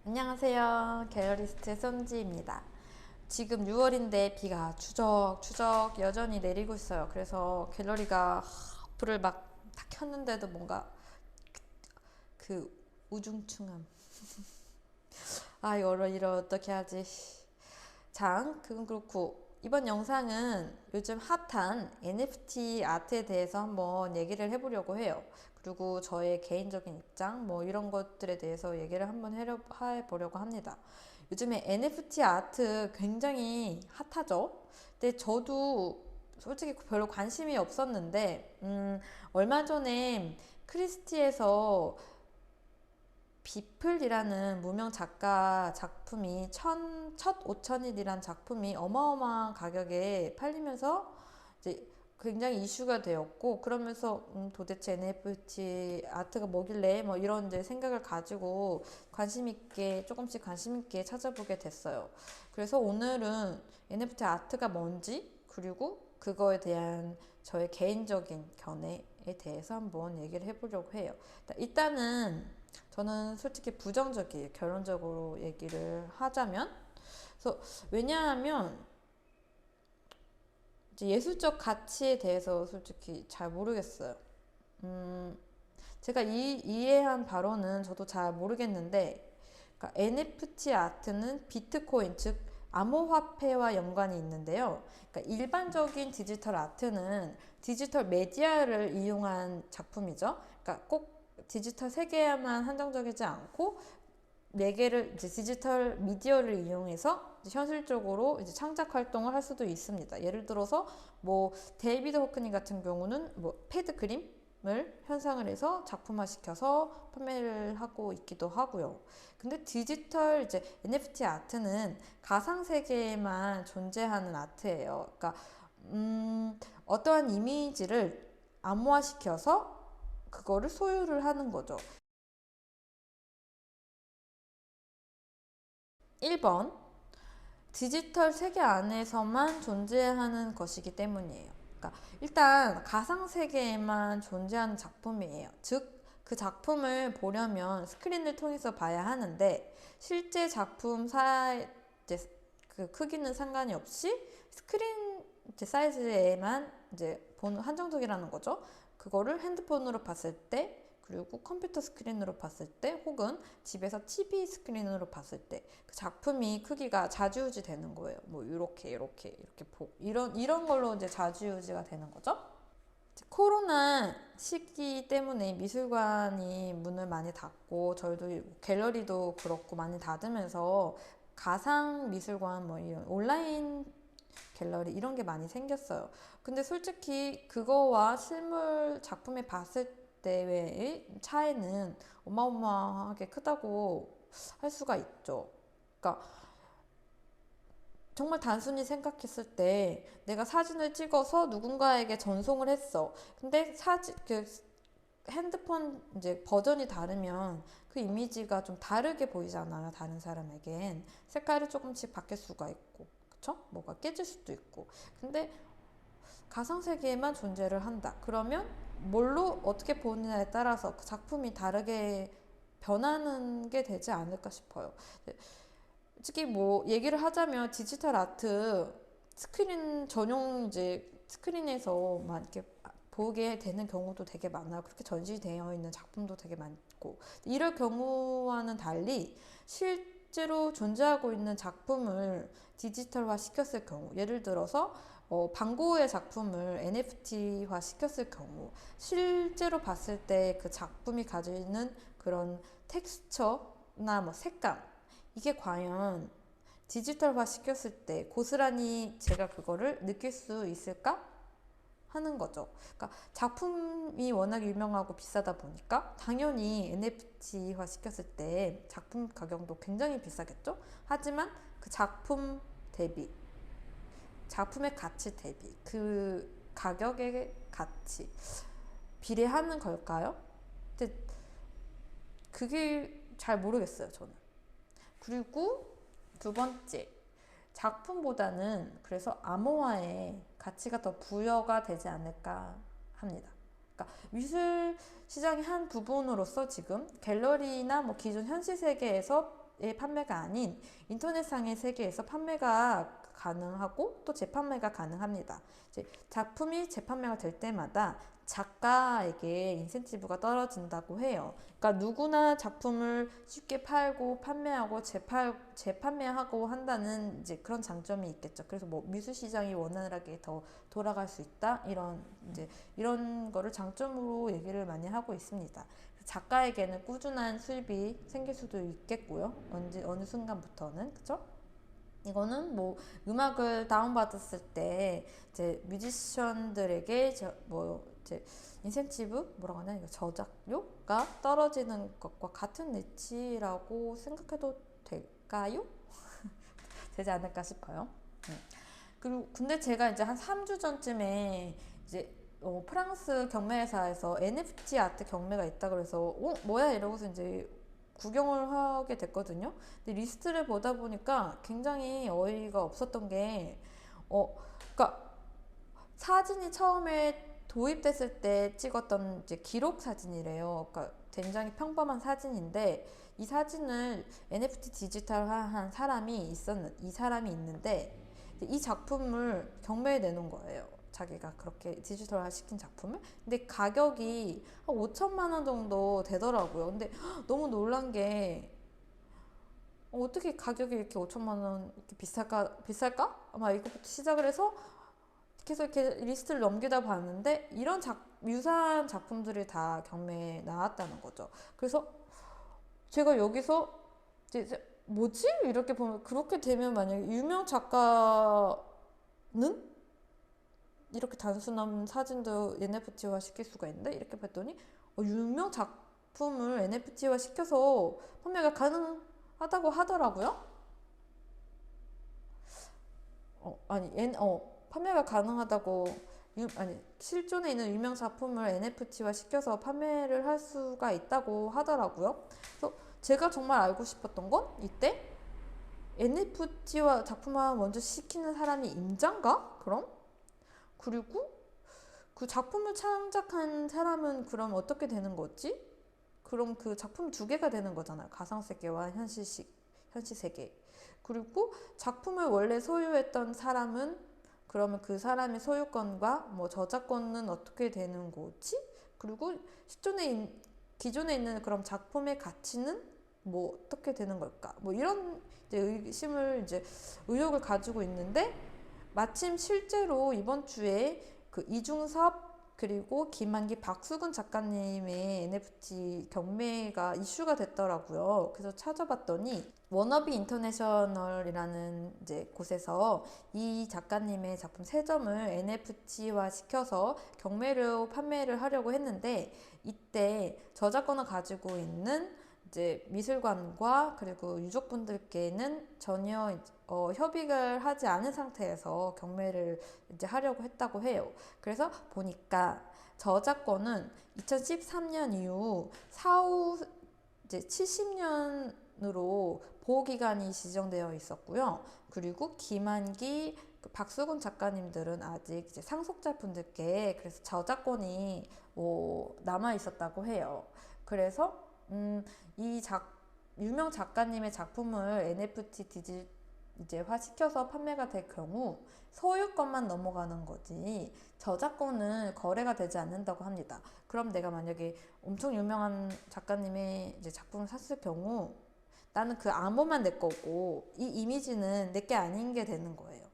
안녕하세요. 갤러리스트 손지입니다. 지금 6월인데 비가 추적추적 여전히 내리고 있어요. 그래서 갤러리가 불을 막 다 켰는데도 뭔가 그 우중충함. 이걸 어떻게 하지? 자, 그건 그렇고 이번 영상은 요즘 핫한 NFT 아트에 대해서 한번 얘기를 해보려고 해요. 그리고 저의 개인적인 입장 뭐 이런 것들에 대해서 얘기를 한번 해보려고 합니다. 요즘에 NFT 아트 굉장히 핫하죠? 근데 저도 솔직히 별로 관심이 없었는데 얼마 전에 크리스티에서 비플이라는 무명 작가 작품이 첫 5천일이란 작품이 어마어마한 가격에 팔리면서 이제 굉장히 이슈가 되었고, 그러면서 도대체 NFT 아트가 뭐길래 뭐 이런 이제 생각을 가지고 조금씩 관심 있게 찾아보게 됐어요. 그래서 오늘은 NFT 아트가 뭔지, 그리고 그거에 대한 저의 개인적인 견해에 대해서 한번 얘기를 해보려고 해요. 일단은 저는 솔직히 부정적이에요. 결론적으로 얘기를 하자면. 그래서 왜냐하면 이제 예술적 가치에 대해서 솔직히 잘 모르겠어요. 제가 이해한 바로는 저도 잘 모르겠는데, 그러니까 NFT 아트는 비트코인, 즉 암호화폐와 연관이 있는데요. 그러니까 일반적인 디지털 아트는 디지털 메디아를 이용한 작품이죠. 그러니까 꼭 디지털 세계에만 한정적이지 않고 매개를 이제 디지털 미디어를 이용해서 이제 현실적으로 이제 창작 활동을 할 수도 있습니다. 예를 들어서 뭐 데이비드 호크닝 같은 경우는 뭐 패드 그림을 현상을 해서 작품화시켜서 판매를 하고 있기도 하고요. 근데 디지털 이제 NFT 아트는 가상 세계에만 존재하는 아트예요. 그러니까 어떠한 이미지를 암호화시켜서 그거를 소유를 하는 거죠. 1번, 디지털 세계 안에서만 존재하는 것이기 때문이에요. 그러니까 일단 가상 세계에만 존재하는 작품이에요. 즉, 그 작품을 보려면 스크린을 통해서 봐야 하는데 실제 작품 이제 그 크기는 상관이 없이 스크린 이제 사이즈에만 이제 한정적이라는 거죠. 그거를 핸드폰으로 봤을 때, 그리고 컴퓨터 스크린으로 봤을 때, 혹은 집에서 TV 스크린으로 봤을 때 그 작품이 크기가 좌지우지 되는 거예요. 뭐 이렇게 이런 걸로 이제 좌지우지가 되는 거죠. 코로나 시기 때문에 미술관이 문을 많이 닫고 저희도 갤러리도 그렇고 많이 닫으면서 가상 미술관 뭐 이런 온라인 갤러리 이런 게 많이 생겼어요. 근데 솔직히 그거와 실물 작품에 봤을 때의 차이는 어마어마하게 크다고 할 수가 있죠. 그러니까 정말 단순히 생각했을 때 내가 사진을 찍어서 누군가에게 전송을 했어. 근데 핸드폰 이제 버전이 다르면 그 이미지가 좀 다르게 보이잖아요. 다른 사람에겐 색깔이 조금씩 바뀔 수가 있고, 그쵸? 뭐가 깨질 수도 있고. 근데 가상세계에만 존재를 한다. 그러면 뭘로 어떻게 보느냐에 따라서 그 작품이 다르게 변하는 게 되지 않을까 싶어요. 솔직히 뭐 얘기를 하자면 디지털 아트 스크린 전용 이제 스크린에서만 이렇게 보게 되는 경우도 되게 많아요. 그렇게 전시되어 있는 작품도 되게 많고, 이럴 경우와는 달리 실제로 존재하고 있는 작품을 디지털화 시켰을 경우, 예를 들어서 방고의 작품을 NFT화 시켰을 경우 실제로 봤을 때 그 작품이 가지는 그런 텍스처나 뭐 색감, 이게 과연 디지털화 시켰을 때 고스란히 제가 그거를 느낄 수 있을까 하는 거죠. 그러니까 작품이 워낙 유명하고 비싸다 보니까 당연히 NFT화 시켰을 때 작품 가격도 굉장히 비싸겠죠. 하지만 그 대비 작품의 가치 대비 그 가격의 가치 비례하는 걸까요? 근데 그게 잘 모르겠어요, 저는. 그리고 두 번째, 작품보다는 그래서 암호화에 가치가 더 부여가 되지 않을까 합니다. 그러니까 미술 시장의 한 부분으로서 지금 갤러리나 뭐 기존 현실 세계에서 직접의 판매가 아닌 인터넷상의 세계에서 판매가 가능하고 또 재판매가 가능합니다. 이제 작품이 재판매가 될 때마다 작가에게 인센티브가 떨어진다고 해요. 그러니까 누구나 작품을 쉽게 팔고 판매하고 재판매하고 한다는 이제 그런 장점이 있겠죠. 그래서 뭐 미술 시장이 원활하게 더 돌아갈 수 있다 이런 거를 장점으로 얘기를 많이 하고 있습니다. 작가에게는 꾸준한 수입이 생길 수도 있겠고요. 어느 순간부터는 그죠? 이거는 뭐 음악을 다운받았을 때 이제 뮤지션들에게 이제 인센티브 뭐라고 하나 이거 저작료가 떨어지는 것과 같은 이치라고 생각해도 될까요? 되지 않을까 싶어요. 그리고 근데 제가 이제 한 3주 전쯤에 이제 프랑스 경매회사에서 NFT 아트 경매가 있다 그래서 뭐야 이러고서 이제 구경을 하게 됐거든요. 근데 리스트를 보다 보니까 굉장히 어이가 없었던 게, 그러니까 사진이 처음에 도입됐을 때 찍었던 이제 기록 사진이래요. 그러니까 굉장히 평범한 사진인데 이 사진을 NFT 디지털화한 이 사람이 있는데 이 작품을 경매에 내놓은 거예요. 자기가 그렇게 디지털화 시킨 작품을. 근데 가격이 한 5천만 원 정도 되더라고요. 근데 너무 놀란 게 어떻게 가격이 이렇게 5천만 원 이렇게 비쌀까? 아마 이것부터 시작을 해서 계속 이렇게 리스트를 넘기다 봤는데 이런 유사한 작품들이 다 경매에 나왔다는 거죠. 그래서 제가 여기서 이제 뭐지? 이렇게 보면 그렇게 되면 만약에 유명 작가는 이렇게 단순한 사진도 NFT화 시킬 수가 있는데 이렇게 봤더니 유명 작품을 NFT화 시켜서 판매가 가능하다고 하더라고요. 판매가 가능하다고 실존에 있는 유명 작품을 NFT화 시켜서 판매를 할 수가 있다고 하더라고요. 그래서 제가 정말 알고 싶었던 건 이때 NFT화 작품화 먼저 시키는 사람이 임자인가? 그럼? 그리고 그 작품을 창작한 사람은 그럼 어떻게 되는 거지? 그럼 그 작품 두 개가 되는 거잖아요. 가상세계와 현실세계. 그리고 작품을 원래 소유했던 사람은 그러면 그 사람의 소유권과 뭐 저작권은 어떻게 되는 거지? 그리고 기존에 있는 그런 작품의 가치는 뭐 어떻게 되는 걸까? 뭐 이런 이제 의혹을 가지고 있는데 마침 실제로 이번 주에 그 이중섭 그리고 김한기, 박수근 작가님의 NFT 경매가 이슈가 됐더라고요. 그래서 찾아봤더니 워너비 인터내셔널이라는 이제 곳에서 이 작가님의 작품 3점을 NFT화 시켜서 경매로 판매를 하려고 했는데 이때 저작권을 가지고 있는 이제 미술관과 그리고 유족분들께는 전혀 협의를 하지 않은 상태에서 경매를 이제 하려고 했다고 해요. 그래서 보니까 저작권은 2013년 이후 사후 이제 70년으로 보호기간이 지정되어 있었고요. 그리고 김한기, 박수근 작가님들은 아직 이제 상속자분들께 그래서 저작권이 남아 있었다고 해요. 그래서 유명 작가님의 작품을 NFT 이제화 시켜서 판매가 될 경우 소유권만 넘어가는 거지 저작권은 거래가 되지 않는다고 합니다. 그럼 내가 만약에 엄청 유명한 작가님의 이제 작품을 샀을 경우 나는 그 암호만 내 거고 이 이미지는 내게 아닌 게 되는 거예요.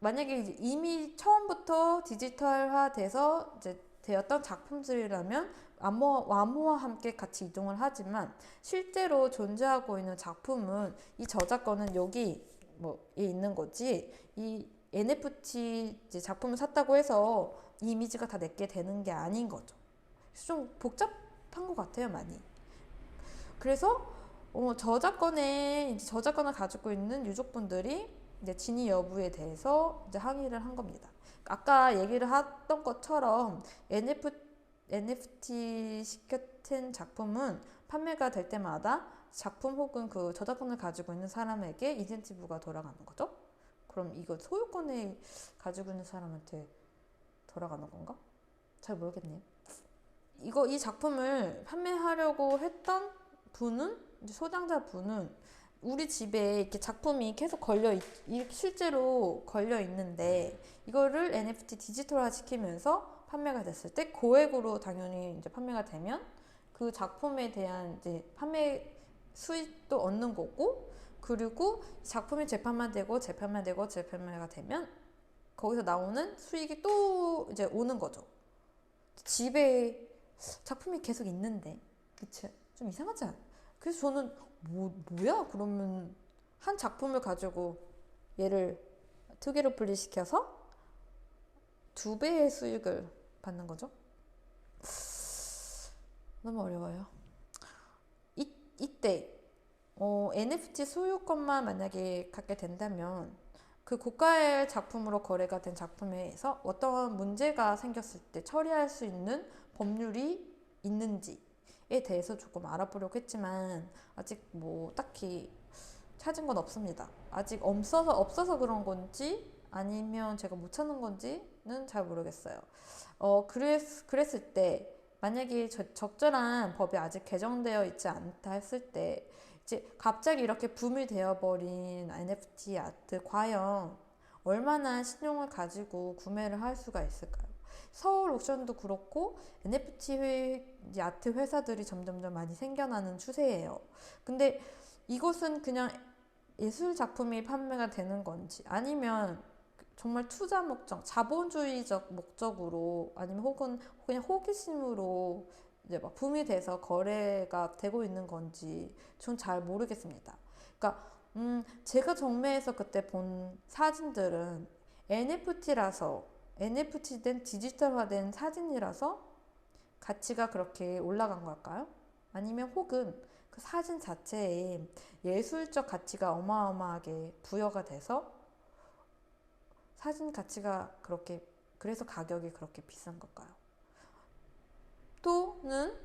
만약에 이제 이미 처음부터 디지털화돼서 이제 되었던 작품들이라면 암호와 함께 같이 이동을 하지만 실제로 존재하고 있는 작품은 이 저작권은 여기 뭐에 있는 거지 이 NFT 이제 작품을 샀다고 해서 이 이미지가 다 내게 되는 게 아닌 거죠. 좀 복잡한 것 같아요, 많이. 그래서 저작권을 가지고 있는 유족분들이 이제 진위 여부에 대해서 이제 항의를 한 겁니다. 아까 얘기를 했던 것처럼 NFT 시켰던 작품은 판매가 될 때마다 작품 혹은 그 저작권을 가지고 있는 사람에게 인센티브가 돌아가는 거죠. 그럼 이거 소유권을 가지고 있는 사람한테 돌아가는 건가? 잘 모르겠네요. 이 작품을 판매하려고 했던 분은 이제 소장자분은 우리 집에 이렇게 작품이 계속 이렇게 실제로 걸려 있는데 이거를 NFT 디지털화 시키면서 판매가 됐을 때 고액으로 당연히 이제 판매가 되면 그 작품에 대한 이제 판매 수익도 얻는 거고, 그리고 작품이 재판만 되고 재판매가 되면 거기서 나오는 수익이 또 이제 오는 거죠. 집에 작품이 계속 있는데, 그치? 좀 이상하지 않아? 그래서 저는 뭐야? 그러면 한 작품을 가지고 얘를 투기로 분리시켜서 2배의 수익을 받는 거죠. 너무 어려워요. 이때 NFT 소유권만 만약에 갖게 된다면 그 고가의 작품으로 거래가 된 작품에서 어떤 문제가 생겼을 때 처리할 수 있는 법률이 있는지에 대해서 조금 알아보려고 했지만 아직 뭐 딱히 찾은 건 없습니다. 아직 없어서 그런 건지 아니면 제가 못 찾는 건지는 잘 모르겠어요. 그랬을 때 만약에 적절한 법이 아직 개정되어 있지 않다 했을 때 이제 갑자기 이렇게 붐이 되어버린 NFT 아트 과연 얼마나 신용을 가지고 구매를 할 수가 있을까요? 서울 옥션도 그렇고 NFT 아트 회사들이 점점점 많이 생겨나는 추세예요. 근데 이것은 그냥 예술 작품이 판매가 되는 건지 아니면 정말 투자 목적, 자본주의적 목적으로 아니면 혹은 그냥 호기심으로 이제 막 붐이 돼서 거래가 되고 있는 건지 전 잘 모르겠습니다. 그러니까 제가 정매에서 그때 본 사진들은 NFT된 디지털화된 사진이라서 가치가 그렇게 올라간 걸까요? 아니면 혹은 그 사진 자체에 예술적 가치가 어마어마하게 부여가 돼서 사진 가치가 그래서 가격이 그렇게 비싼 걸까요? 또는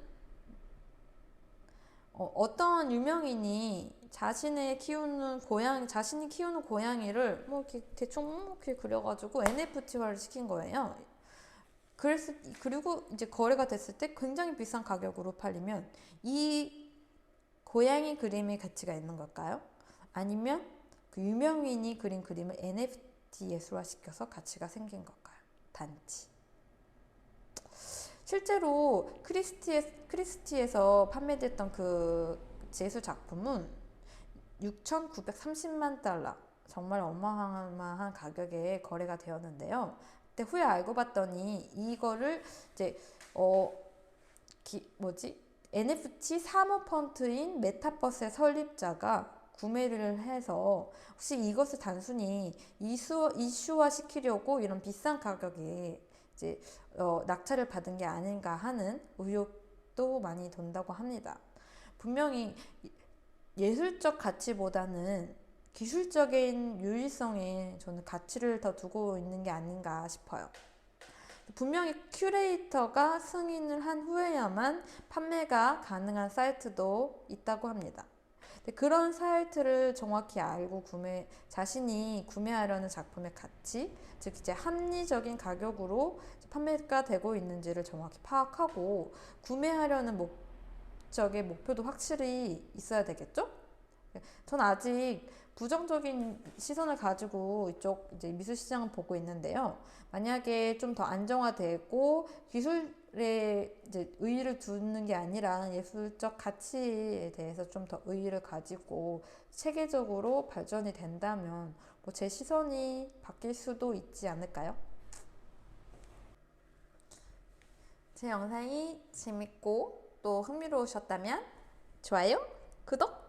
어떤 유명인이 자신이 키우는 고양이를 뭐 이렇게 대충 이렇게 그려가지고 NFT화를 시킨 거예요. 그리고 이제 거래가 됐을 때 굉장히 비싼 가격으로 팔리면 이 고양이 그림의 가치가 있는 걸까요? 아니면 그 유명인이 그린 그림을 NFT 예술화 시켜서 가치가 생긴 걸까요? 단지. 실제로 크리스티에서 판매됐던 그 예술 작품은 6,930만 달러, 정말 어마어마한 가격에 거래가 되었는데요. 그때 후에 알고 봤더니 이거를 이제 NFT 사모펀드인 메타버스의 설립자가 구매를 해서 혹시 이것을 단순히 이슈화 시키려고 이런 비싼 가격에 이제 낙찰을 받은 게 아닌가 하는 의혹도 많이 돈다고 합니다. 분명히 예술적 가치보다는 기술적인 유일성에 저는 가치를 더 두고 있는 게 아닌가 싶어요. 분명히 큐레이터가 승인을 한 후에야만 판매가 가능한 사이트도 있다고 합니다. 그런 사이트를 정확히 알고 자신이 구매하려는 작품의 가치, 즉 이제 합리적인 가격으로 판매가 되고 있는지를 정확히 파악하고 구매하려는 목표도 확실히 있어야 되겠죠? 전 아직 부정적인 시선을 가지고 이쪽 이제 미술 시장을 보고 있는데요. 만약에 좀 더 안정화되고 기술에 이제 의의를 두는 게 아니라 예술적 가치에 대해서 좀 더 의의를 가지고 체계적으로 발전이 된다면 뭐 제 시선이 바뀔 수도 있지 않을까요? 제 영상이 재밌고 또 흥미로우셨다면 좋아요, 구독